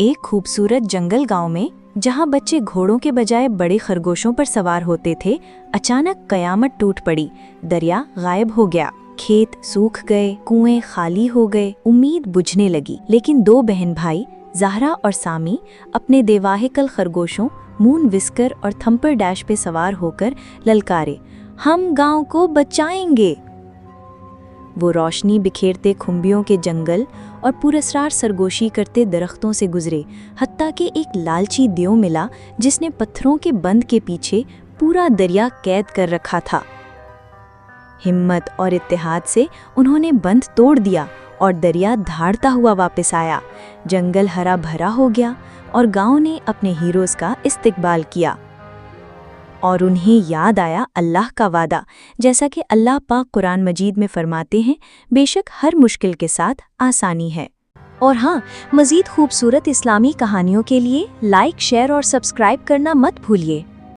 एक खूबसूरत जंगल गांव में जहां बच्चे घोड़ों के बजाय बड़े खरगोशों पर सवार होते थे, अचानक कयामत टूट पड़ी। दरिया गायब हो गया, खेत सूख गए, कुएं खाली हो गए, उम्मीद बुझने लगी। लेकिन दो बहन भाई ज़हरा और सामी अपने देवाहिकल खरगोशों मून विस्कर और थम्पर डैश पे सवार होकर ललकारे, हम गांव को बचाएंगे। वो रोशनी बिखेरते खुम्बियों के जंगल और पुरस्कार सरगोशी करते दरख्तों से गुजरे, हत्ता कि एक लालची देव मिला जिसने पत्थरों के बंद के पीछे पूरा दरिया कैद कर रखा था। हिम्मत और इत्तेहाद से उन्होंने बंद तोड़ दिया और दरिया धाड़ता हुआ वापस आया। जंगल हरा भरा हो गया और गांव ने अपने हीरोज़ का इस्तकबाल किया। और उन्हें याद आया अल्लाह का वादा, जैसा कि अल्लाह पाक कुरान मजीद में फरमाते हैं, बेशक हर मुश्किल के साथ आसानी है। और हाँ, मज़ीद खूबसूरत इस्लामी कहानियों के लिए लाइक, शेयर और सब्सक्राइब करना मत भूलिए।